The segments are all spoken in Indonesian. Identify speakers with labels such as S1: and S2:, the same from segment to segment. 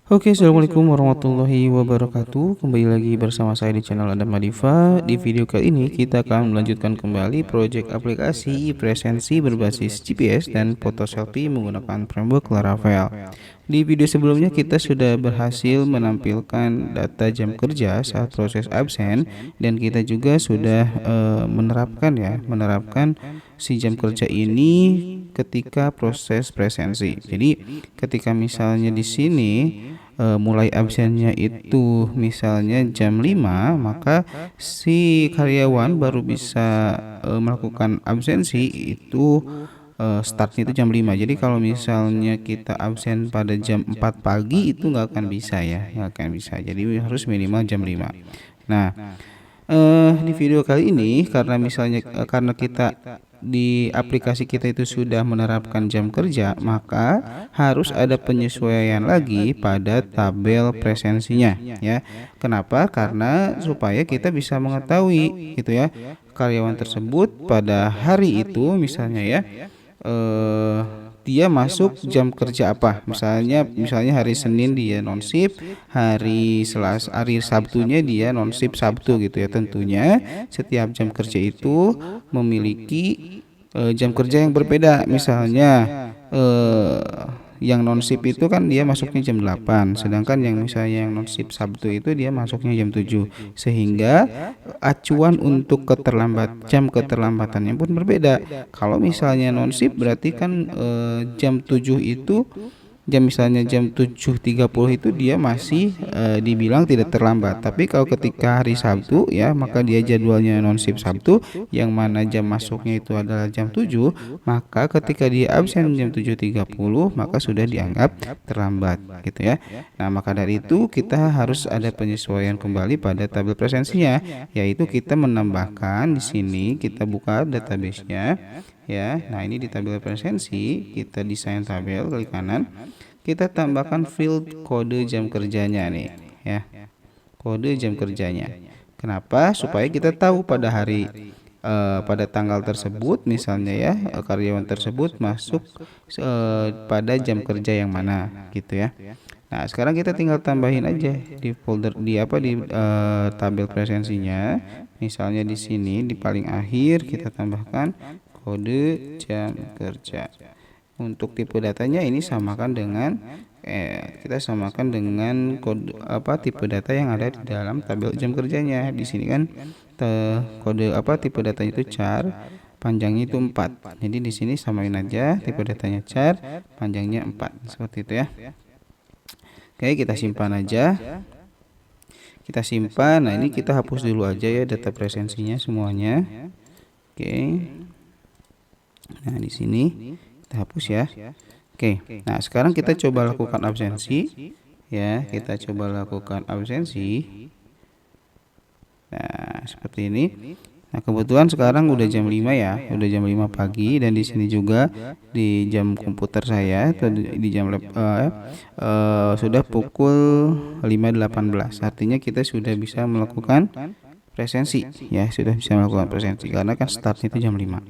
S1: Oke, assalamualaikum warahmatullahi wabarakatuh. Kembali lagi bersama saya di channel Adam Madifa. Di video kali ini kita akan melanjutkan kembali proyek aplikasi presensi berbasis GPS dan foto selfie menggunakan framework Laravel. Di video sebelumnya kita sudah berhasil menampilkan data jam kerja saat proses absen, dan kita juga sudah menerapkan si jam kerja ini ketika proses presensi. Jadi ketika misalnya di sini mulai absennya itu misalnya jam 5, maka si karyawan baru bisa melakukan absensi itu startnya itu jam 5. Jadi kalau misalnya kita absen pada jam 4 pagi itu nggak akan bisa ya, nggak akan bisa. Jadi harus minimal jam 5. Nah, di video kali ini karena kita di aplikasi kita itu sudah menerapkan jam kerja, maka harus ada penyesuaian lagi pada tabel presensinya ya. Kenapa? Karena supaya kita bisa mengetahui gitu ya, karyawan tersebut pada hari itu misalnya ya, eh dia masuk jam kerja apa, misalnya hari Senin dia non shift, hari Sabtunya dia non shift Sabtu gitu ya. Tentunya setiap jam kerja itu memiliki jam kerja yang berbeda. Misalnya eh yang non shift itu kan dia masuknya jam 8, sedangkan yang misalnya yang non shift Sabtu itu dia masuknya jam 7, sehingga acuan untuk jam keterlambatannya pun berbeda. Kalau misalnya non shift berarti kan jam 7 itu, misalnya jam 7.30 itu dia masih dibilang tidak terlambat. Tapi kalau ketika hari Sabtu ya, maka dia jadwalnya non shift Sabtu yang mana jam masuknya itu adalah jam 7, maka ketika dia absen jam 7.30 maka sudah dianggap terlambat gitu ya. Nah, maka dari itu kita harus ada penyesuaian kembali pada tabel presensinya, yaitu kita menambahkan di sini, kita buka database-nya ya. Nah, ini di tabel presensi, kita desain tabel klik kanan, kita tambahkan field kode jam kerjanya nih ya, kode jam kerjanya. Kenapa? Supaya kita tahu pada tanggal tersebut misalnya ya, karyawan tersebut masuk pada jam kerja yang mana gitu ya. Nah, sekarang kita tinggal tambahin aja di folder di tabel presensinya. Misalnya di sini di paling akhir kita tambahkan kode jam kerja. Untuk tipe datanya ini kita samakan dengan kode tipe data yang ada di dalam tabel jam kerjanya. Di sini kan tipe datanya itu char, panjangnya itu 4. Jadi di sini samain aja tipe datanya char, panjangnya 4, seperti itu ya. Oke, kita simpan aja. Kita simpan. Nah, ini kita hapus dulu aja ya data presensinya semuanya. Oke. Nah, di sini kita hapus ya. Oke. Nah, sekarang kita coba lakukan absensi ya. Kita coba lakukan absensi. Nah, seperti ini. Nah, kebetulan sekarang udah jam 5 ya, udah jam 5 pagi, dan di sini juga di jam komputer saya atau di jam sudah pukul 5.18. Artinya kita sudah bisa melakukan presensi ya, sudah bisa melakukan presensi karena kan startnya itu jam 5.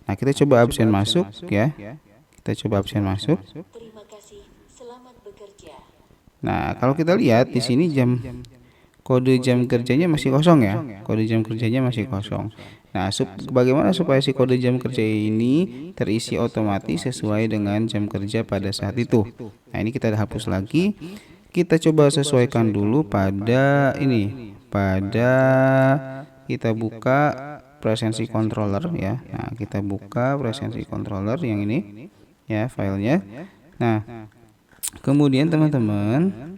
S1: Nah, kita coba absen masuk ya. Kita coba absen masuk.
S2: Terima kasih. Selamat bekerja.
S1: Nah, kalau kita lihat di sini kode jam kerjanya masih kosong ya. Kode jam kerjanya masih kosong. Nah, bagaimana supaya si kode jam kerja ini terisi otomatis sesuai dengan jam kerja pada saat itu? Nah, ini kita hapus lagi. Kita coba sesuaikan dulu pada kita buka presensi controller ya. Nah, kita buka presensi controller yang ini ya, filenya. Nah, kemudian teman-teman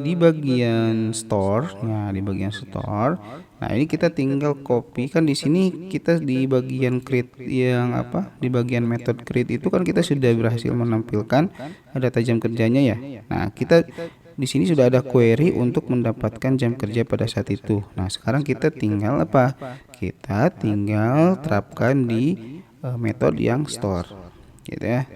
S1: di bagian store, nah nah ini kita tinggal copy. Kan di sini kita di bagian create di bagian method create itu kan kita sudah berhasil menampilkan data jam kerjanya ya. Nah, kita di sini sudah ada query untuk mendapatkan jam kerja pada saat itu. Nah, sekarang kita tinggal kita tinggal terapkan di metode yang store gitu ya,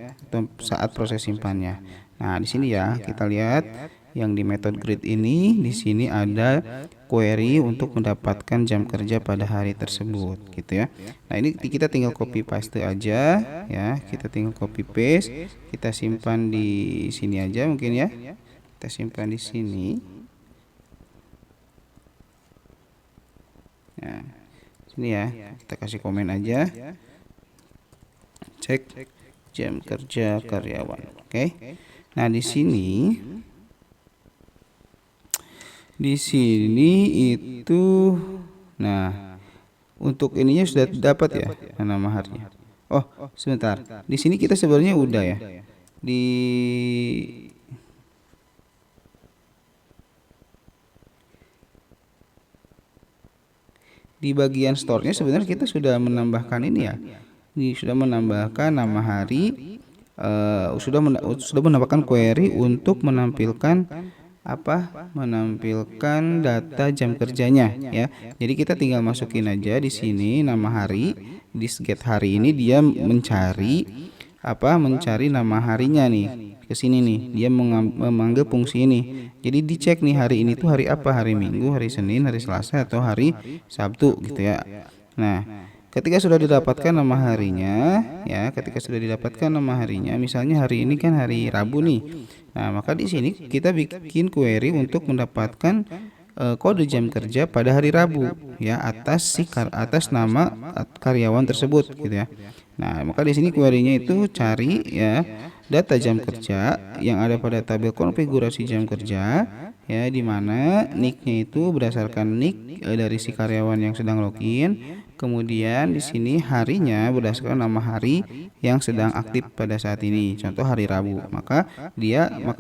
S1: saat proses simpannya. Nah, di sini ya kita lihat Yang di method greet ini di sini ada query untuk mendapatkan jam kerja pada hari tersebut gitu ya. Nah, ini kita tinggal copy paste aja ya. Kita tinggal copy paste, kita simpan di sini aja mungkin ya. Kita simpan di sini. Nah, sini ya. Kita kasih komen aja. Cek jam kerja karyawan. Oke. Nah, di sini itu nah untuk ininya sudah dapat ya nama harinya. Oh, sebentar. Di sini kita sebenarnya udah ya. Di bagian store-nya sebenarnya kita sudah menambahkan ini ya. Sudah menambahkan nama hari, sudah menambahkan query untuk menampilkan menampilkan data jam kerjanya ya. Jadi kita tinggal masukin aja di sini nama hari, di get hari ini dia mencari nama harinya nih. Ke sini nih dia memanggil fungsi ini. Jadi dicek nih hari ini tuh hari apa, hari Minggu, hari Senin, hari Selasa atau hari Sabtu gitu ya. Nah, ketika sudah didapatkan nama harinya ya, misalnya hari ini kan hari Rabu nih. Nah, maka di sini kita bikin query untuk mendapatkan kode jam kerja pada hari Rabu ya atas nama karyawan tersebut gitu ya. Nah, maka di sini query-nya itu cari ya data jam kerja yang ada pada tabel konfigurasi jam kerja ya, di mana nick-nya itu berdasarkan nick dari si karyawan yang sedang login. Kemudian di sini harinya berdasarkan nama hari yang sedang aktif pada saat ini, contoh hari Rabu. Maka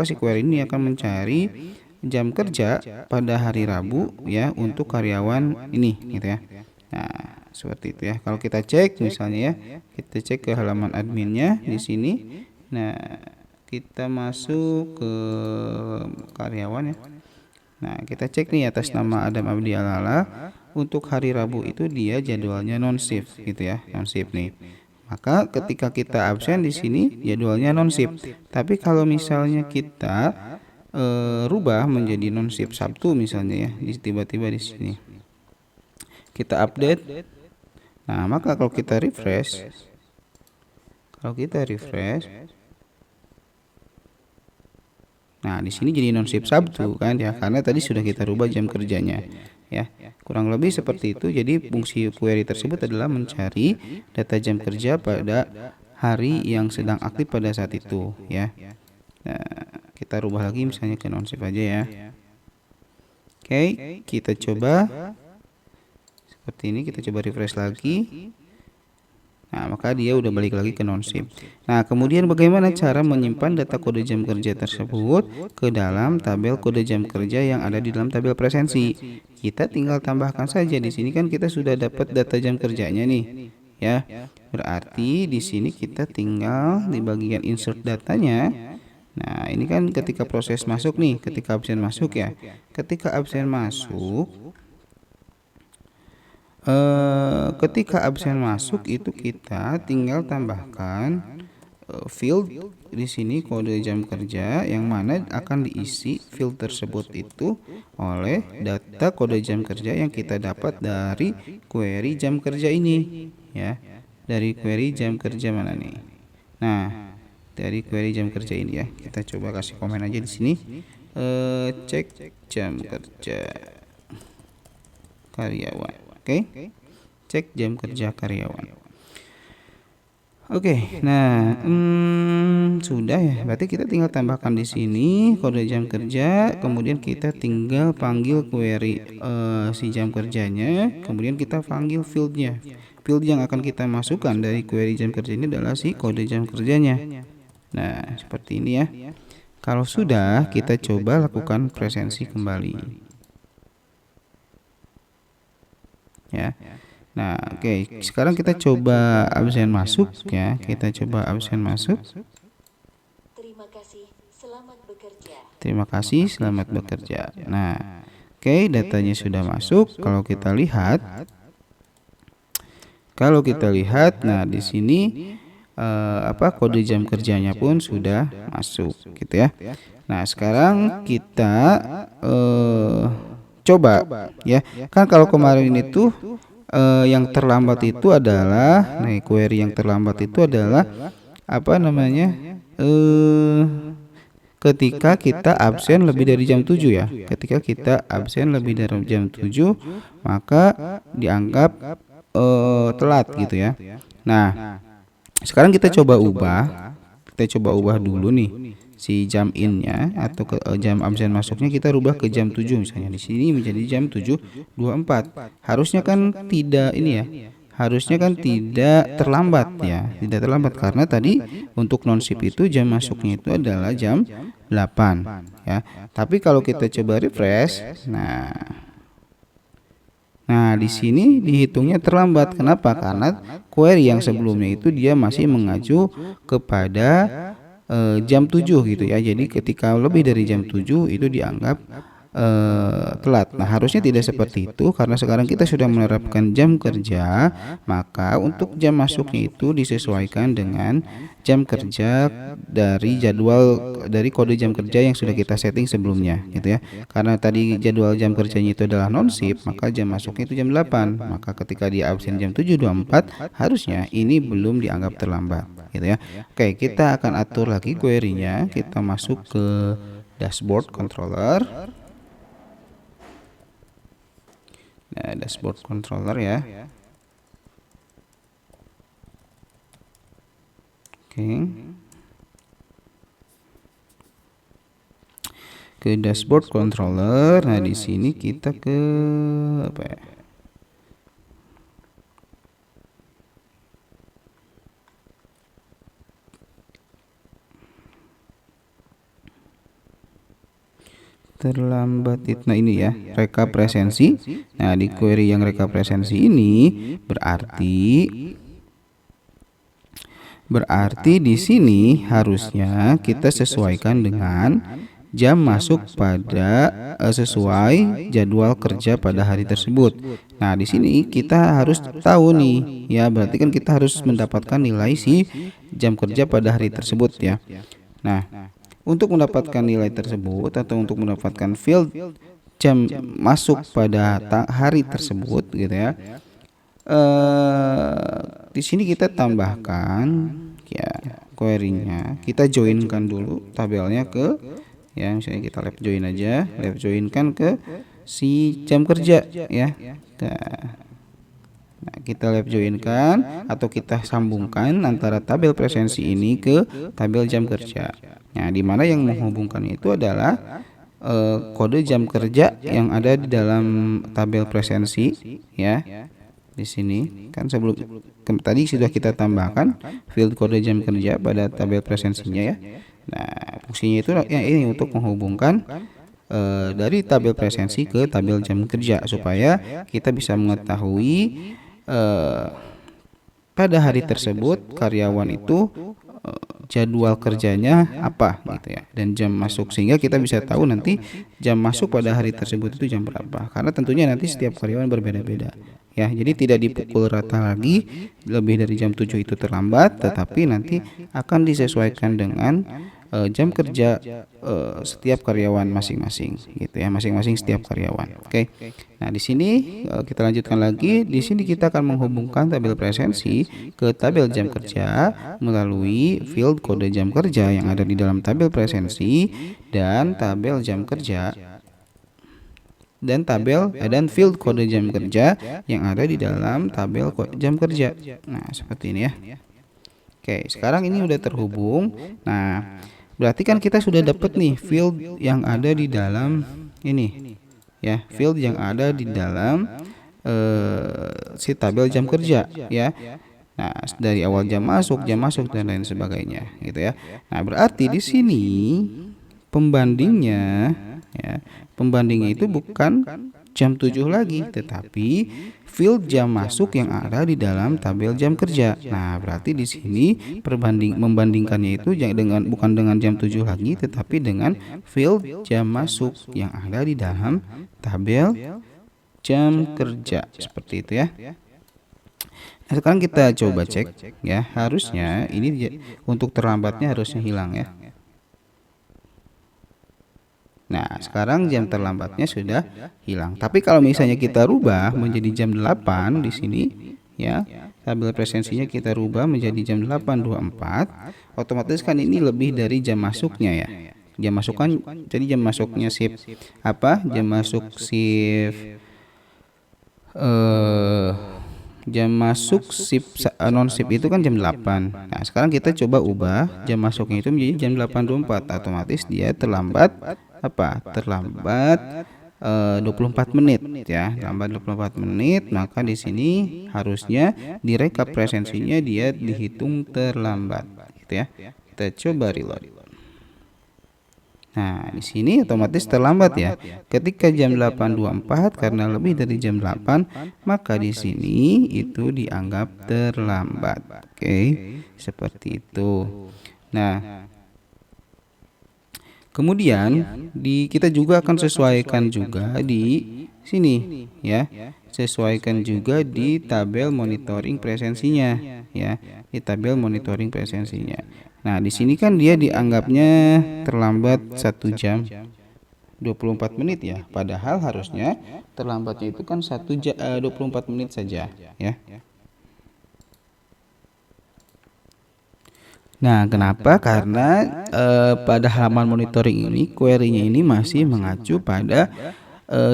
S1: si query ini akan mencari jam kerja pada hari Rabu ya untuk karyawan ini gitu ya. Nah, seperti itu ya. Kalau kita cek misalnya ya, kita cek ke halaman adminnya di sini. Nah, kita masuk ke karyawan ya. Nah, kita cek nih atas nama Adam Abdi Alala. Untuk hari Rabu itu dia jadwalnya non shift gitu ya, non shift nih. Maka ketika kita absen di sini jadwalnya non shift. Tapi kalau misalnya kita rubah menjadi non shift Sabtu misalnya ya, tiba-tiba di sini kita update. Nah, maka kalau kita refresh, nah di sini jadi non shift Sabtu kan ya, karena tadi sudah kita rubah jam kerjanya ya. Kurang lebih seperti itu. Jadi fungsi query tersebut adalah mencari data jam kerja pada hari yang sedang aktif pada saat itu ya. Nah, kita rubah lagi misalnya ke non shift aja ya. Oke, kita coba seperti ini, kita coba refresh lagi. Nah, maka dia udah balik lagi ke non shift. Nah, kemudian bagaimana cara menyimpan data kode jam kerja tersebut ke dalam tabel kode jam kerja yang ada di dalam tabel presensi? Kita tinggal tambahkan saja. Di sini kan kita sudah dapat data jam kerjanya nih ya. Berarti di sini kita tinggal di bagian insert datanya. Nah, ini kan ketika proses masuk nih, ketika absen masuk ya. Ketika absen masuk itu kita tinggal tambahkan field di sini kode jam kerja, yang mana akan diisi field tersebut itu oleh data kode jam kerja yang kita dapat dari query jam kerja ini ya. Dari query jam kerja mana nih? Nah, dari query jam kerja ini ya. Kita coba kasih komen aja di sini. Cek jam kerja karyawan. Oke. Cek jam kerja karyawan. Oke, nah sudah ya. Berarti kita tinggal tambahkan di sini kode jam kerja, kemudian kita tinggal panggil query si jam kerjanya, kemudian kita panggil fieldnya. Field yang akan kita masukkan dari query jam kerja ini adalah si kode jam kerjanya. Nah, seperti ini ya. Kalau sudah, kita coba lakukan presensi kembali. Ya. Nah, oke. Sekarang kita coba absen masuk ya. Kita coba absen masuk.
S2: Terima kasih, selamat bekerja.
S1: Terima kasih, selamat bekerja. Nah, oke, datanya sudah masuk. Kalau kita lihat, nah di sini kode jam kerjanya pun sudah masuk gitu ya. Nah, sekarang kita coba ya. Kan kalau kemarin itu yang terlambat itu adalah query yang terlambat itu adalah ketika kita absen lebih dari jam 7 ya. Ketika kita absen lebih dari jam 7 maka dianggap telat gitu ya. Nah, sekarang kita coba ubah dulu nih si jam in-nya atau jam absen masuknya kita rubah ke jam 7 misalnya. Di sini menjadi jam 7.24. Harusnya kan tidak ini ya. Harusnya kan tidak terlambat ya. Tidak terlambat karena tadi untuk non-shift itu jam masuknya itu adalah jam 8 ya. Tapi kalau kita coba refresh, Nah, di sini dihitungnya terlambat. Kenapa? Karena query yang sebelumnya itu dia masih mengacu kepada jam 7 gitu ya. Jadi ketika lebih dari jam 7 itu dianggap telat. Nah, harusnya tidak seperti itu karena sekarang kita sudah menerapkan jam kerja, maka untuk jam masuknya itu disesuaikan dengan jam kerja dari kode jam kerja yang sudah kita setting sebelumnya gitu ya. Karena tadi jadwal jam kerjanya itu adalah non shift, maka jam masuknya itu jam 8. Maka ketika dia absen jam 7.24 harusnya ini belum dianggap terlambat gitu ya. Oke, kita akan atur lagi query-nya. Kita masuk ke dashboard controller. Nah, dashboard controller ya. Oke. Ke dashboard controller. Nah, di sini kita ke apa ya? Terlambat itu. Nah, ini ya, reka presensi. Nah, di query yang reka presensi ini berarti di sini harusnya kita sesuaikan dengan jam masuk pada sesuai jadwal kerja pada hari tersebut. Nah, di sini kita harus tahu nih ya, berarti kan kita harus mendapatkan nilai si jam kerja pada hari tersebut ya. Nah, untuk mendapatkan nilai tersebut atau untuk mendapatkan field jam masuk pada hari tersebut gitu ya, di sini kita tambahkan ya query-nya. Kita joinkan dulu tabelnya ke ya, misalnya kita left joinkan ke si jam kerja ya. Nah, kita left joinkan atau kita sambungkan antara tabel presensi ini ke tabel jam kerja. Nah, di mana yang menghubungkannya itu adalah kode jam kerja yang ada di dalam tabel presensi ya. Di sini kan tadi sudah kita tambahkan field kode jam kerja pada tabel presensinya ya. Nah, fungsinya itu ya ini untuk menghubungkan dari tabel presensi ke tabel jam kerja supaya kita bisa mengetahui pada hari tersebut karyawan itu jadwal kerjanya apa gitu ya, dan jam masuk, sehingga kita bisa tahu nanti jam masuk pada hari tersebut itu jam berapa, karena tentunya nanti setiap karyawan berbeda-beda ya. Jadi tidak dipukul rata lagi lebih dari jam 7 itu terlambat, tetapi nanti akan disesuaikan dengan jam kerja setiap karyawan masing-masing gitu ya, masing-masing setiap karyawan. Oke. Nah, di sini kita lanjutkan lagi. Di sini kita akan menghubungkan tabel presensi ke tabel jam kerja melalui field kode jam kerja yang ada di dalam tabel presensi dan tabel jam kerja dan field kode jam kerja yang ada di dalam tabel jam kerja. Nah, seperti ini ya. Oke, sekarang ini udah terhubung. Nah, berarti kan kita sudah dapat nih field yang ada di dalam ini ya, field yang ada di dalam si tabel jam kerja ya. Nah, dari awal jam masuk dan lain sebagainya gitu ya. Nah, berarti di sini pembandingnya itu bukan jam 7 lagi, tetapi field jam masuk yang ada di dalam tabel jam kerja. Nah, berarti di sini membandingkannya itu bukan dengan jam 7 lagi, tetapi dengan field jam masuk yang ada di dalam tabel jam kerja. Seperti itu ya. Nah, sekarang kita coba cek ya, harusnya ini untuk terlambatnya harusnya hilang ya. Nah, sekarang jam terlambatnya sudah hilang. Tapi kalau misalnya kita rubah menjadi jam 8 di sini ya, tabel presensinya kita rubah menjadi jam 8.24, otomatis kan ini lebih dari jam masuknya ya. Jam masuk kan jadi jam masuknya shift apa? Jam masuk shift eh jam masuk shift non shift itu kan jam 8. Nah, sekarang kita coba ubah jam masuknya itu menjadi jam 8.24. Otomatis dia terlambat apa? Terlambat 24 menit ya. Lambat 24 menit, maka di sini harusnya direkap presensinya dia dihitung terlambat gitu ya. Kita coba reload. Nah, di sini otomatis terlambat ya. Ketika jam 8.24 karena lebih dari jam 8, maka di sini itu dianggap terlambat. Oke, seperti itu. Nah, kemudian kita juga akan sesuaikan juga di sini ya. Sesuaikan juga di tabel monitoring presensinya ya. Di tabel monitoring presensinya. Nah, di sini kan dia dianggapnya terlambat 1 jam 24 menit ya. Padahal harusnya terlambatnya itu kan 24 menit saja ya. Nah, kenapa? Karena pada halaman monitoring ini query-nya ini masih mengacu pada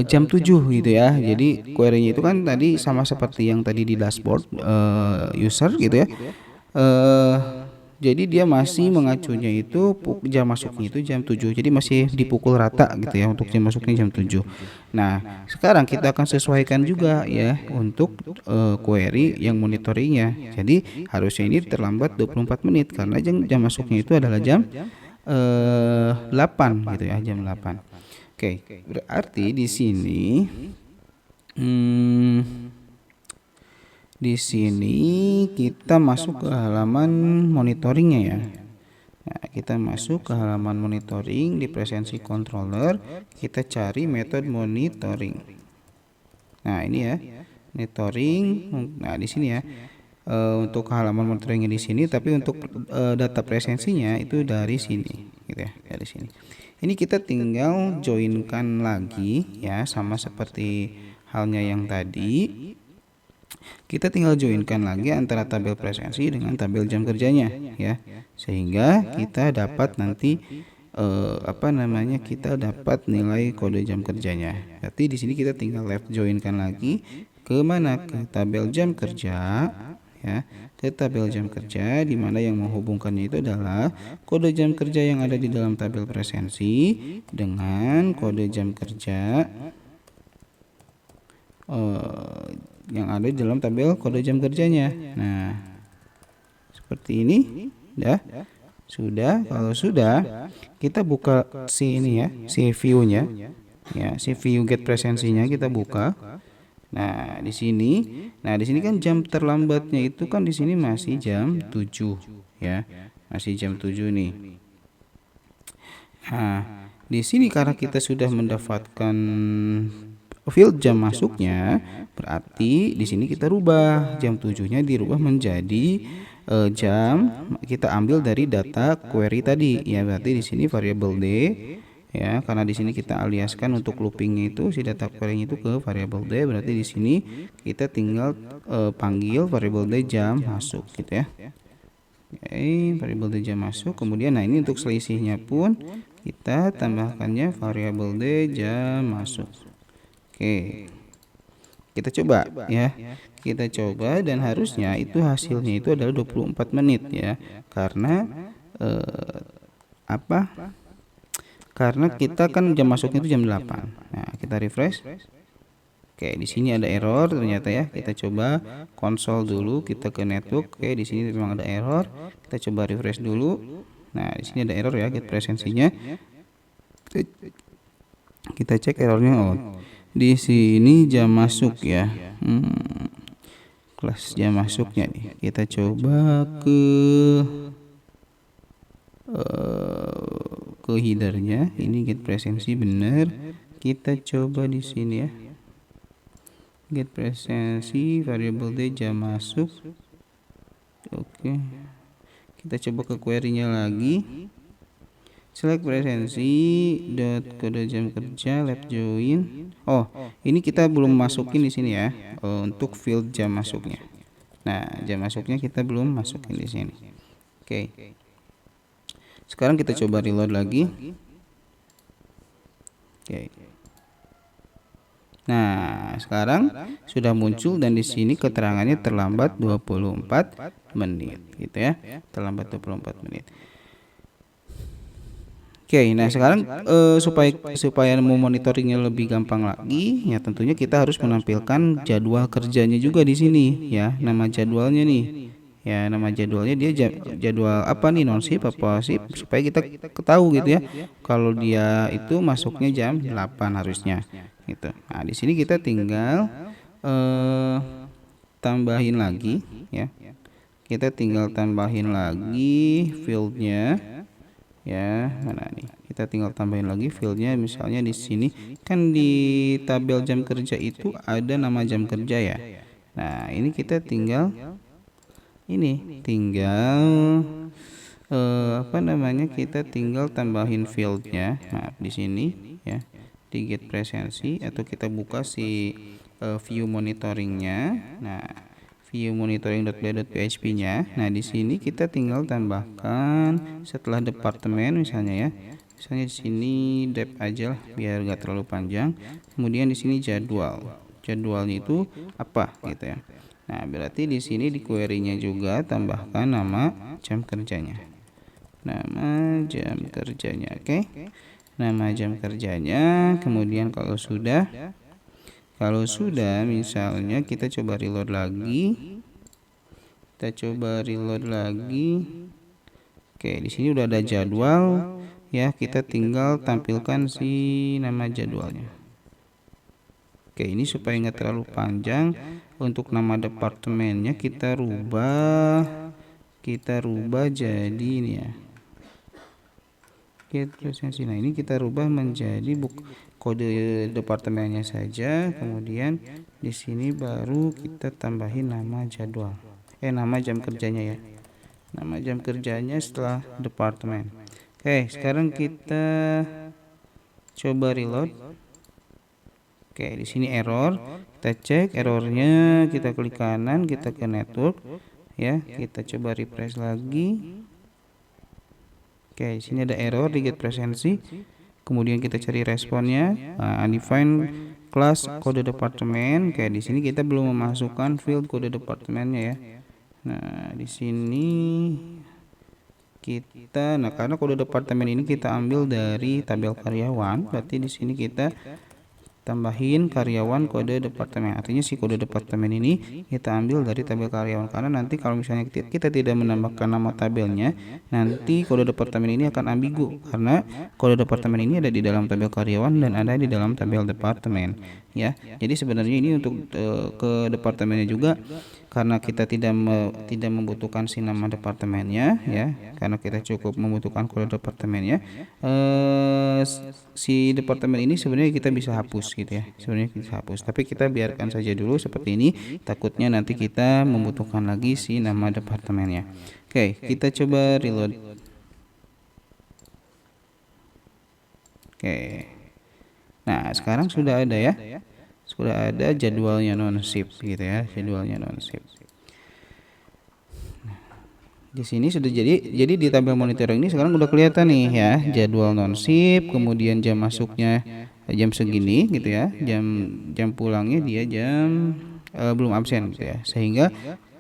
S1: jam 7 gitu ya. Jadi query-nya itu kan tadi sama seperti yang tadi di dashboard user gitu ya. Jadi dia masih mengacunya itu jam masuknya itu jam 7. Jadi masih dipukul rata gitu ya untuk jam masuknya jam 7. Nah, sekarang kita akan sesuaikan juga ya untuk query yang monitoringnya. Jadi harusnya ini terlambat 24 menit karena jam masuknya itu adalah jam 8 gitu ya, jam 8. Oke, berarti di sini di sini kita masuk ke halaman monitoringnya ya. Nah, kita masuk ke halaman monitoring di presensi controller, kita cari metode monitoring. Nah, ini ya, monitoring. Nah, di sini ya. Untuk halaman monitoringnya di sini, tapi untuk data presensinya itu dari sini, gitu ya, dari sini. Ini kita tinggal joinkan lagi ya, sama seperti halnya yang tadi. Kita tinggal joinkan lagi antara tabel presensi dengan tabel jam kerjanya ya, sehingga kita dapat nanti kita dapat nilai kode jam kerjanya. Berarti di sini kita tinggal left joinkan lagi ke mana, ke tabel jam kerja ya, ke tabel jam kerja, di mana yang menghubungkannya itu adalah kode jam kerja yang ada di dalam tabel presensi dengan kode jam kerja yang ada di dalam tabel kode jam kerjanya. Nah, seperti ini ya. Sudah, kalau sudah kita buka si ini ya, si view-nya ya, si view get presensinya kita buka. Nah, di sini kan jam terlambatnya itu kan di sini masih jam 7 ya. Masih jam 7 nih. Nah, di sini karena kita sudah mendapatkan field jam masuknya, berarti di sini kita rubah jam 7-nya dirubah menjadi jam, kita ambil dari data query tadi ya. Berarti di sini variable d ya, karena di sini kita aliaskan untuk loopingnya itu si data query itu ke variable d, berarti di sini kita tinggal panggil variable d jam masuk gitu ya. Oke, variable d jam masuk. Kemudian nah ini untuk selisihnya pun kita tambahkannya variable d jam masuk. Oke, kita coba ya, kita coba dan harusnya itu hasilnya itu adalah 24 menit ya, karena karena kita kan jam masuknya itu jam 8. Nah, kita refresh. Oke, di sini ada error ternyata ya. Kita coba konsol dulu, kita ke network. Oke, di sini memang ada error. Kita coba refresh dulu. Nah, di sini ada error ya, get presensinya. Kita cek errornya. Oh, di sini jam masuk ya. Kelas jam masuknya nih. Kita coba ke headernya. Ini get presensi benar. Kita coba di sini ya. get presensi variable d jam masuk. Oke, kita coba ke query-nya lagi. Select presensi dot kode jam kerja left join. Oh, ini kita belum masukin di sini ya, untuk field jam masuknya. Nah, jam masuknya kita belum masukin di sini. Oke. Sekarang kita coba reload lagi. Oke. Nah, sekarang sudah muncul dan di sini keterangannya terlambat 24 menit gitu ya. Terlambat 24 menit. Oke, nah sekarang supaya memonitoringnya lebih gampang lagi, ya tentunya kita harus menampilkan jadwal kerjanya juga di sini ya. Nama jadwalnya nih. Ya, nama jadwalnya dia jadwal apa nih, non shift apa shift, supaya kita ketahui gitu ya. Kalau dia itu masuknya jam 8 harusnya gitu. Nah, di sini kita tinggal tambahin lagi ya. Kita tinggal tambahin lagi fieldnya. Ya, mana nih? Kita tinggal tambahin lagi fieldnya, misalnya di sini kan di tabel jam kerja itu ada nama jam kerja ya. Nah, ini kita tinggal apa namanya? Kita tinggal tambahin fieldnya. Nah, di sini ya, di get presensi atau kita buka si view monitoringnya. Nah, view monitoring.play.php-nya. Nah, di sini kita tinggal tambahkan setelah departemen misalnya ya. Misalnya di sini dep aja lah, biar gak terlalu panjang. Kemudian di sini jadwal. Jadwalnya itu apa gitu ya. Nah, berarti di sini di query-nya juga tambahkan nama jam kerjanya. Nama jam kerjanya, oke. Nama jam kerjanya. Kemudian kalau sudah misalnya kita coba reload lagi. Oke, di sini udah ada jadwal ya, kita tinggal tampilkan si nama jadwalnya. Oke, ini supaya nggak terlalu panjang, untuk nama departemennya kita rubah jadi ini ya. Nah, ini kita rubah menjadi kode departemennya saja. Kemudian di sini baru kita tambahin nama jadwal. Nama jam kerjanya ya. Nama jam kerjanya setelah departemen. Oke, sekarang kita coba reload. Oke, di sini error. Kita cek errornya, kita klik kanan, kita ke network ya. Kita coba refresh lagi. Oke, di sini ada error di get presensi. Kemudian kita cari responnya, undefined class kode departemen. Kayak di sini kita belum memasukkan field kode departemennya ya. Nah, di sini karena kode departemen ini kita ambil dari tabel karyawan, berarti di sini kita tambahin karyawan kode departemen. Artinya si kode departemen ini kita ambil dari tabel karyawan, karena nanti kalau misalnya kita tidak menambahkan nama tabelnya, nanti kode departemen ini akan ambigu, karena kode departemen ini ada di dalam tabel karyawan dan ada di dalam tabel departemen ya. Jadi sebenarnya ini untuk ke departemennya juga, karena kita tidak membutuhkan si nama departemennya ya, karena kita cukup membutuhkan kode departemennya. Si departemen ini sebenarnya kita bisa hapus gitu ya, tapi kita biarkan saja dulu seperti ini, takutnya nanti kita membutuhkan lagi si nama departemennya. Oke, kita coba reload. Oke, nah sekarang sudah ada ya, jadwalnya non shift gitu ya, jadwalnya non shift. Di sini sudah jadi di tabel monitoring ini sekarang udah kelihatan nih ya, jadwal non shift, kemudian jam masuknya jam segini gitu ya, jam pulangnya dia jam belum absen gitu ya, sehingga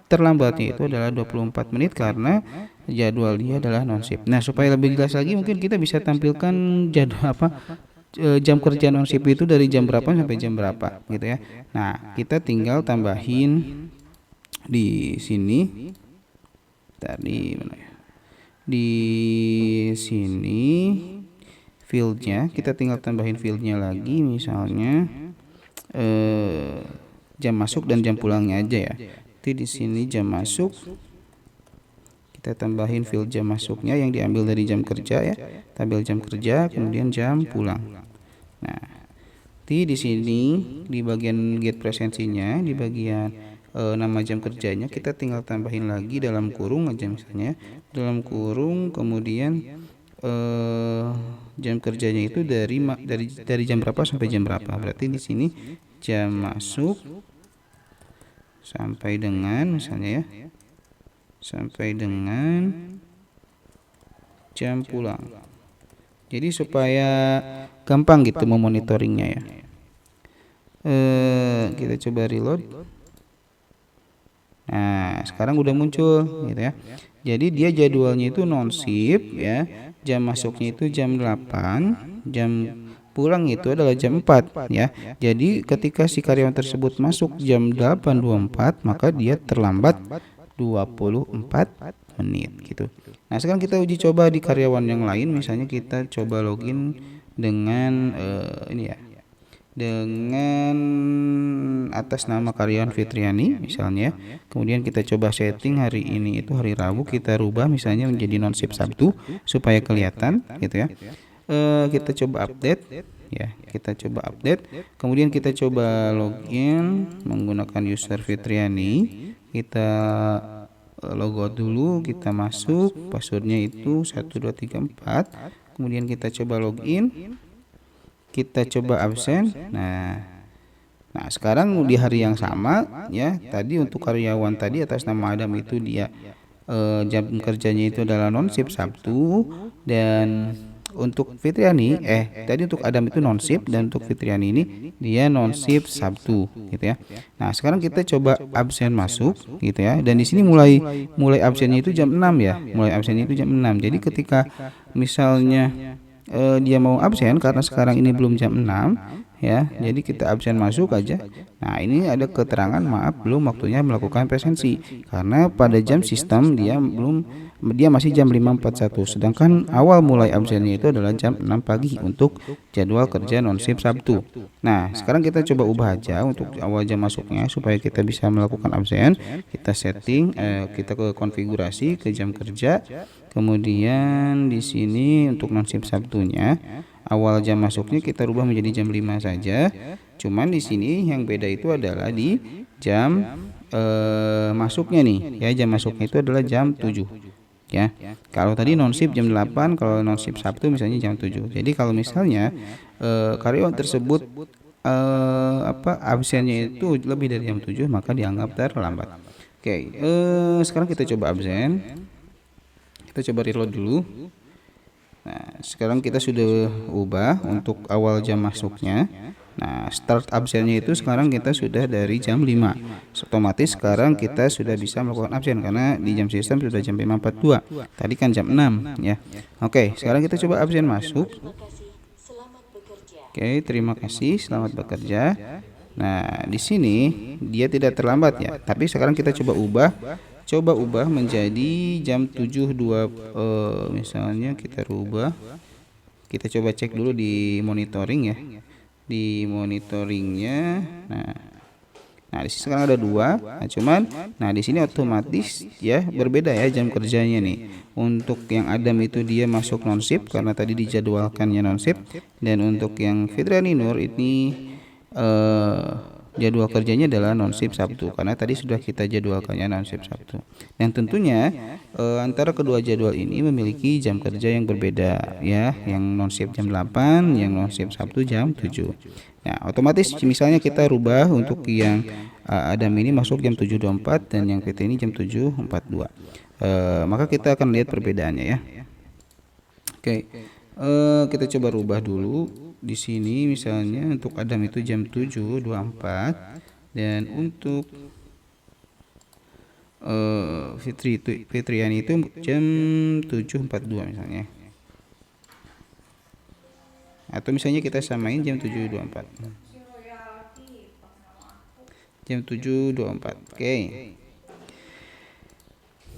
S1: terlambatnya itu adalah 24 menit karena jadwal dia adalah non shift. Nah, supaya lebih jelas lagi mungkin kita bisa tampilkan jadwal jam kerja non shift itu dari jam berapa sampai jam berapa gitu ya. Nah, kita tinggal tambahin di sini tadi mana ya, di sini fieldnya, kita tinggal tambahin fieldnya lagi, misalnya jam masuk dan jam pulangnya aja ya. Jadi di sini jam masuk, kita tambahin field jam masuknya yang diambil dari jam kerja ya, tabel jam kerja, kemudian jam pulang. Nah, Di sini di bagian get presensinya, di bagian nama jam kerjanya kita tinggal tambahin lagi dalam kurung aja, misalnya dalam kurung, kemudian jam kerjanya itu dari jam berapa sampai jam berapa. Berarti di sini jam masuk sampai dengan, misalnya ya, sampai dengan jam pulang. Jadi supaya gampang gitu memonitoringnya ya. Kita coba reload. Nah, sekarang udah muncul gitu ya. Jadi dia jadwalnya itu non shift ya. Jam masuknya itu jam 8, jam pulang itu adalah jam 4 ya. Jadi ketika si karyawan tersebut masuk jam 8.24, maka dia terlambat 24 menit gitu. Nah, sekarang kita uji coba di karyawan yang lain. Misalnya kita coba login dengan ini ya, dengan atas nama karyawan Fitriani misalnya. Kemudian kita coba setting hari ini itu hari Rabu, kita rubah misalnya menjadi non shift Sabtu supaya kelihatan gitu ya. Kita coba update ya, kita coba update. Kemudian kita coba login menggunakan user Fitriani. Kita logout dulu, kita masuk, passwordnya itu 1234. Kemudian kita coba login, kita coba absen. Nah sekarang di hari yang sama ya, tadi untuk karyawan tadi atas nama Adam itu dia jam kerjanya itu adalah non shift Sabtu, dan untuk Fitriani tadi untuk Adam itu non shift, dan untuk Fitriani ini dia non shift Sabtu gitu ya. Nah sekarang kita coba absen masuk gitu ya, dan di sini mulai absennya itu jam 6 ya, mulai absennya itu jam 6. Jadi ketika misalnya dia mau absen, karena sekarang ini belum jam 6 ya, jadi kita absen masuk aja. Nah ini ada keterangan maaf belum waktunya melakukan presensi, karena pada jam sistem dia masih jam 5.41, sedangkan awal mulai absennya itu adalah jam 6 pagi untuk jadwal kerja non shift Sabtu. Nah sekarang kita coba ubah aja untuk awal jam masuknya supaya kita bisa melakukan absen. Kita setting, kita ke konfigurasi, ke jam kerja, kemudian di sini untuk non shift Sabtunya awal jam masuknya kita rubah menjadi jam 5 saja. Cuman di sini yang beda itu adalah di jam masuknya nih ya, jam masuknya itu adalah jam 7 ya. Kalau tadi non shift jam 8, kalau non shift Sabtu misalnya jam 7. Jadi kalau misalnya karyawan tersebut absennya itu lebih dari jam 7, maka dianggap terlambat. Oke, sekarang kita coba absen. Kita coba reload dulu. Nah, sekarang kita sudah ubah untuk awal jam masuknya. Nah, start absennya itu sekarang kita sudah dari jam 5. Otomatis sekarang kita sudah bisa melakukan absen karena di jam sistem sudah jam 5.42. Tadi kan jam 6 ya. Oke, sekarang kita coba absen masuk. Oke, terima kasih, selamat bekerja. Nah, di sini dia tidak terlambat ya. Tapi sekarang kita coba ubah menjadi jam 7.2, misalnya kita rubah. Kita coba cek dulu di monitoring ya, di monitoringnya. Nah di sini sekarang ada 2. Nah di sini otomatis ya berbeda ya jam kerjanya nih. Untuk yang Adam itu dia masuk non shift karena tadi dijadwalkannya non shift, dan untuk yang Fitriani Nur ini jadwal kerjanya adalah non shift Sabtu karena tadi sudah kita jadwalkannya non shift Sabtu. Dan tentunya antara kedua jadwal ini memiliki jam kerja yang berbeda ya, yang non shift jam 8, yang non shift Sabtu jam 7. Nah otomatis misalnya kita rubah untuk yang Adam ini masuk jam 7.24 dan yang PT ini jam 7.42, maka kita akan lihat perbedaannya ya. Oke, kita coba rubah dulu. Di sini misalnya untuk Adam itu jam 7.24 dan untuk Fitriani itu jam 7.42 misalnya. Atau misalnya kita samain jam 7.24. Jam 7.24. Oke.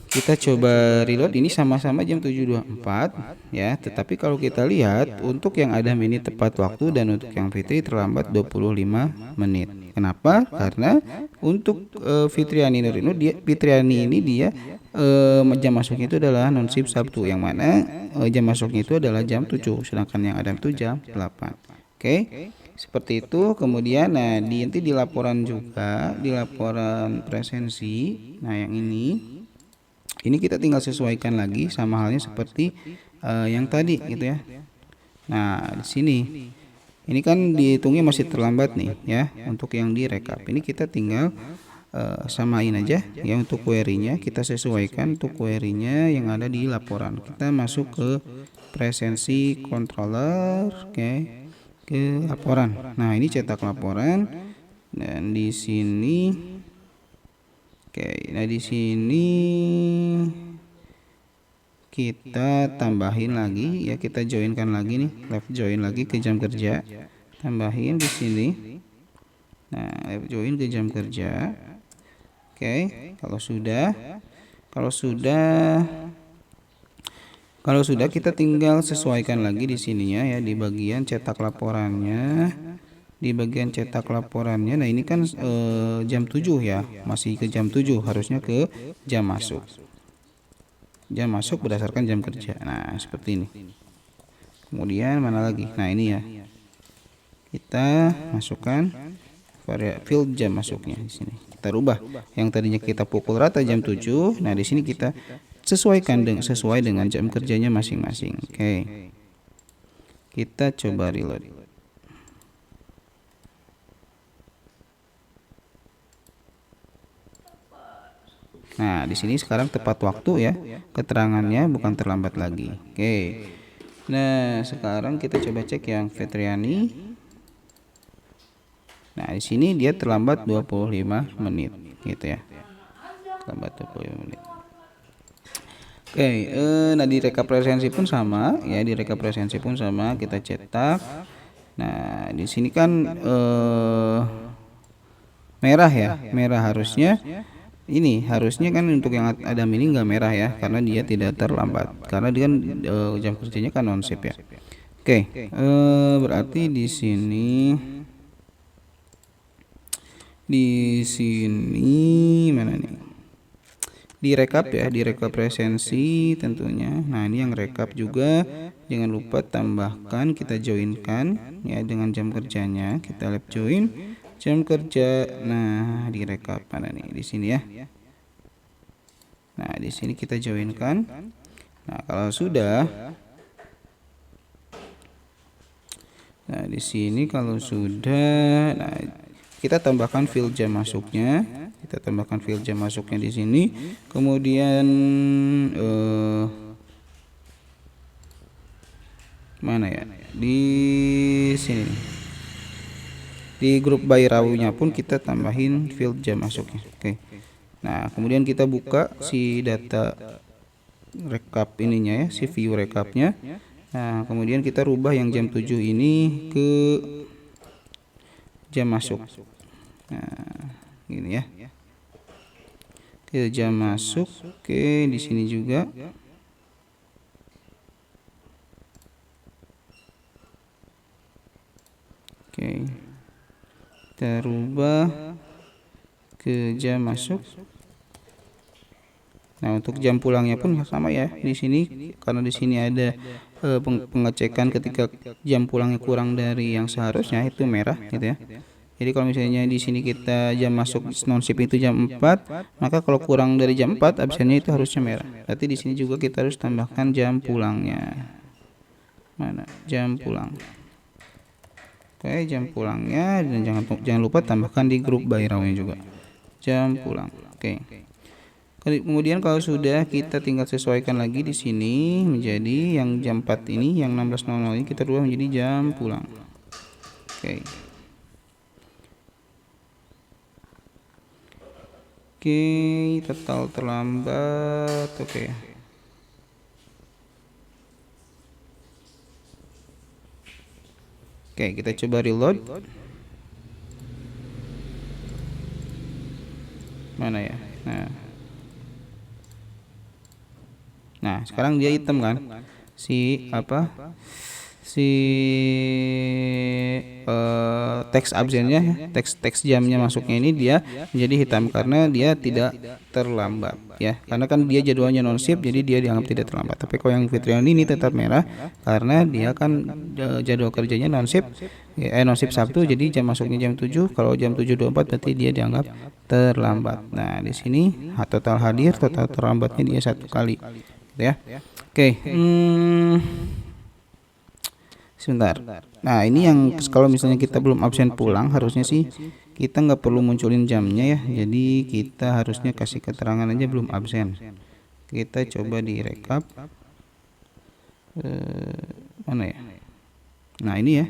S1: Kita coba reload, ini sama-sama jam 7.24 ya, tetapi kalau kita lihat untuk yang Adam ini tepat waktu dan untuk yang Fitri terlambat 25 menit. Kenapa? Karena untuk Fitriani ini dia jam masuknya itu adalah non shift Sabtu, yang mana jam masuknya itu adalah jam 7, sedangkan yang Adam itu jam 8. Oke, seperti itu. Kemudian nah nanti di laporan juga, di laporan presensi. Nah, yang ini kita tinggal sesuaikan lagi sama halnya seperti yang tadi gitu ya. Nah, di sini ini kan dihitungnya masih terlambat nih ya untuk yang direkap. Ini kita tinggal samain aja ya untuk query-nya, kita sesuaikan untuk query-nya yang ada di laporan. Kita masuk ke presensi controller, oke, ke laporan. Nah, ini cetak laporan dan di sini oke, nah di sini kita tambahin lagi ya, kita joinkan lagi nih, left join lagi ke jam kerja. Tambahin di sini. Nah, left join ke jam kerja. Oke, kalau sudah kita tinggal sesuaikan lagi di sininya ya di bagian cetak laporannya. Di bagian cetak laporannya. Nah, ini kan jam 7 ya, masih ke jam 7, harusnya ke jam masuk. Jam masuk berdasarkan jam kerja. Nah, seperti ini. Kemudian mana lagi? Nah, ini ya. Kita masukkan field jam masuknya di sini. Kita rubah. Yang tadinya kita pukul rata jam 7, nah di sini kita sesuaikan sesuai dengan jam kerjanya masing-masing. Oke. Kita coba reload. Nah, di sini sekarang tepat waktu ya. Keterangannya bukan terlambat lagi. Oke. Nah, sekarang kita coba cek yang Fetriani. Nah, di sini dia terlambat 25 menit gitu ya. Terlambat 25 menit. Oke, nah di rekap presensi pun sama ya, di rekap presensi pun sama, kita cetak. Nah, di sini kan merah ya. Merah harusnya ini harusnya kan untuk yang Adam ini nggak merah ya, karena dia tidak terlambat, karena dia kan jam kerjanya kan non shift ya. Oke, berarti di sini mana nih? Di rekap ya, di rekap presensi tentunya. Nah, ini yang rekap juga, jangan lupa tambahkan, kita joinkan ya dengan jam kerjanya, kita lab join jam kerja. Nah, di rekap mana nih? Di sini ya. Nah, di sini kita joinkan. Nah, kalau sudah, nah di sini kalau sudah, nah kita tambahkan field jam masuknya. Kita tambahkan field jam masuknya di sini. Kemudian mana ya? Di sini. Di grup by raw-nya pun kita tambahin field jam masuknya. Oke. Nah, kemudian kita buka si data rekap ininya ya, si view rekapnya. Nah, kemudian kita rubah yang jam 7 ini ke jam masuk. Nah, gini ya. Ke jam masuk. Oke, di sini juga. Oke. Kita rubah ke jam masuk. Nah, untuk jam pulangnya pun sama ya di sini, karena di sini ada pengecekan ketika jam pulangnya kurang dari yang seharusnya, itu merah gitu ya. Jadi kalau misalnya di sini kita jam masuk non shift itu jam 4, maka kalau kurang dari jam 4 absennya itu harusnya merah. Berarti di sini juga kita harus tambahkan jam pulangnya. Mana? Jam pulang. Oke, jam pulangnya, dan jangan lupa tambahkan di grup by raw-nya juga. Jam pulang. Oke. Kemudian kalau sudah, kita tinggal sesuaikan lagi di sini menjadi yang jam 4 ini, yang 16.00 ini kita rubah menjadi jam pulang. Oke. Oke, total terlambat. Oke. Oke, kita coba reload. Mana ya? Nah, sekarang dia hitam kan? Si teks absennya, teks jamnya masuknya ini dia menjadi hitam karena dia tidak terlambat ya. Karena kan dia jadwalnya non shift, jadi dia dianggap tidak terlambat. Tapi kalau yang Fitrian ini tetap merah karena dia kan jadwal kerjanya non shift, non shift Sabtu, jadi jam masuknya jam 7. Kalau jam 7.24 berarti dia dianggap terlambat. Nah, di sini total hadir, total terlambatnya dia 1 kali gitu ya. Oke, sebentar. Nah, ini yang kalau misalnya kita belum absen pulang, harusnya sih kita nggak perlu munculin jamnya ya. Jadi kita harusnya kasih keterangan aja belum absen. Kita coba direkap. Mana ya? Nah, ini ya.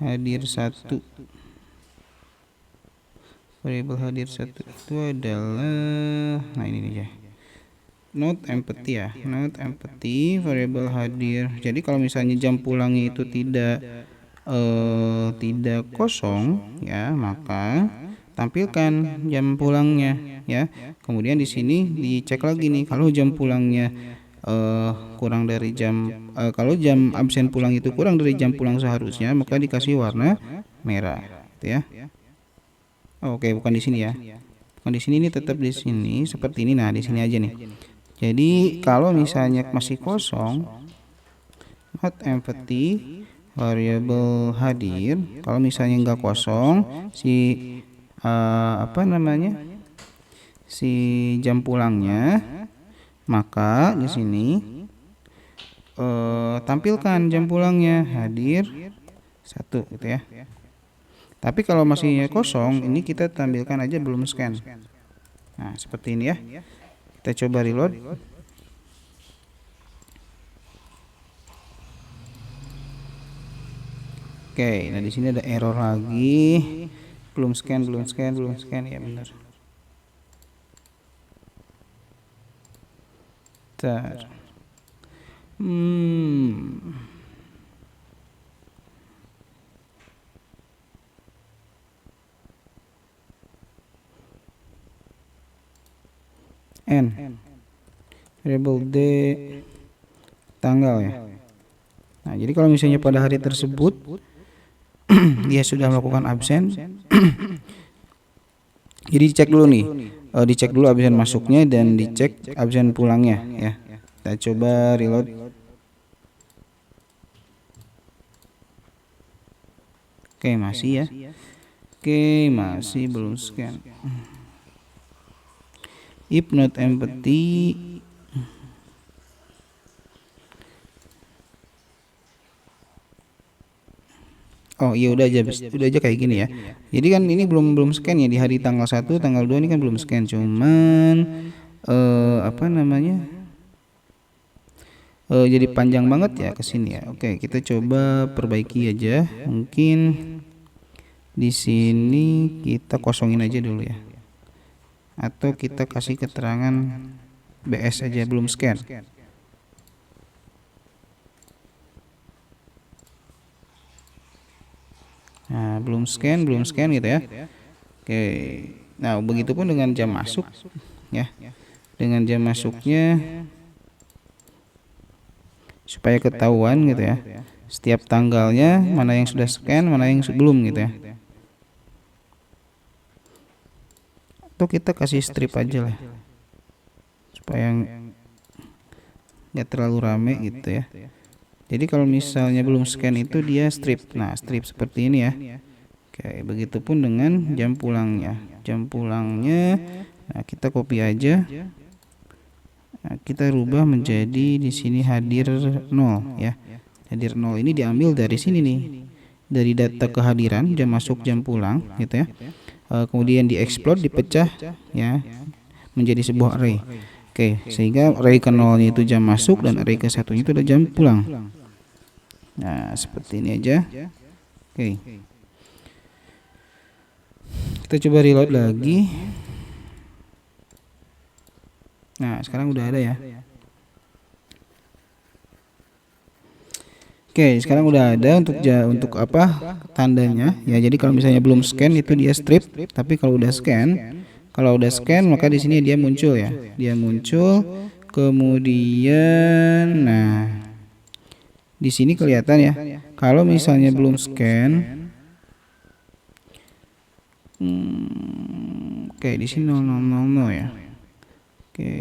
S1: Hadir 1. Variabel hadir 1 itu adalah, nah ini nih ya. Not empty ya, not empty variabel hadir. Jadi kalau misalnya jam pulangnya itu tidak kosong ya, maka tampilkan jam pulangnya ya. Kemudian di sini dicek lagi nih, kalau jam pulangnya kurang dari jam kalau jam absen pulang itu kurang dari jam pulang seharusnya, maka dikasih warna merah gitu ya. Oke, bukan di sini ya. Bukan di sini, ini tetap di sini seperti ini. Nah, di sini aja nih. Jadi kalau misalnya masih kosong, not empty variabel hadir. Kalau misalnya nggak kosong, si si jam pulangnya, maka di sini tampilkan jam pulangnya hadir 1 gitu ya. Tapi kalau masih kosong, ini kita tampilkan aja belum scan. Nah, seperti ini ya. Kita coba reload. Oke, nah di sini ada error lagi. Belum scan ya, benar. Bentar. N variable D tanggal ya. Nah, jadi kalau misalnya pada hari tersebut dia sudah melakukan absen, jadi dicek dulu nih, dicek dulu absen masuknya dan dicek absen pulangnya ya. Kita coba reload. Oke, masih ya. Oke, masih belum scan. If not empty, oh iya udah aja kayak gini ya. Jadi kan ini belum scan ya, di hari tanggal 1, tanggal 2 ini kan belum scan, cuman jadi panjang banget ya ke sini ya. Oke, kita coba perbaiki aja. Mungkin di sini kita kosongin aja dulu ya. Atau kita kasih keterangan BS aja belum scan. Nah, belum scan gitu ya. Oke. Nah, begitupun dengan jam masuk ya. Dengan jam masuknya supaya ketahuan gitu ya. Setiap tanggalnya mana yang sudah scan, mana yang belum gitu ya. Atau kita kasih strip aja lah supaya nggak terlalu rame gitu ya. Jadi kalau misalnya belum scan itu dia strip. Nah, strip seperti ini ya. Oke, begitupun dengan jam pulangnya. Jam pulangnya, nah kita copy aja. Nah, kita rubah menjadi di sini hadir 0 ya. Hadir 0 ini diambil dari sini nih. Dari data kehadiran jam masuk jam pulang gitu ya. Kemudian diexplode, dipecah ya menjadi sebuah array. Oke, sehingga array ke 0-nya itu jam masuk dan array ke 1-nya itu adalah jam pulang. Nah, seperti ini aja. Oke. Kita coba reload lagi. Nah, sekarang udah ada ya. Oke, sekarang udah ada untuk apa tandanya ya. Jadi kalau misalnya belum scan itu dia strip, tapi kalau udah scan maka di sini dia muncul ya. Dia muncul, kemudian nah Di sini kelihatan ya. Kalau misalnya belum scan, oke di sini 0000 ya. Oke.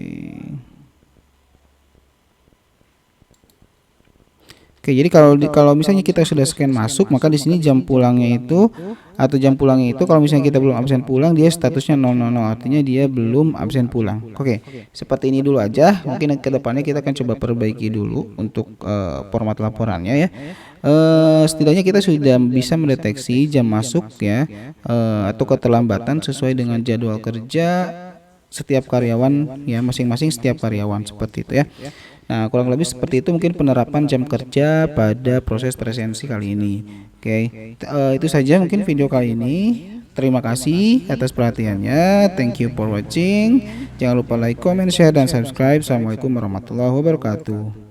S1: Oke, jadi kalau misalnya kita sudah scan masuk, maka di sini jam pulangnya itu kalau misalnya kita belum absen pulang, dia statusnya 000, artinya dia belum absen pulang. Oke, seperti ini dulu aja. Mungkin ke depannya kita akan coba perbaiki dulu untuk format laporannya ya. Setidaknya kita sudah bisa mendeteksi jam masuk ya, atau keterlambatan sesuai dengan jadwal kerja setiap karyawan ya, masing-masing setiap karyawan, seperti itu ya. Nah, kurang lebih seperti itu mungkin penerapan jam kerja pada proses presensi kali ini. Oke, itu saja mungkin video kali ini. Terima kasih atas perhatiannya. Thank you for watching. Jangan lupa like, comment, share, dan subscribe. Assalamualaikum warahmatullahi wabarakatuh.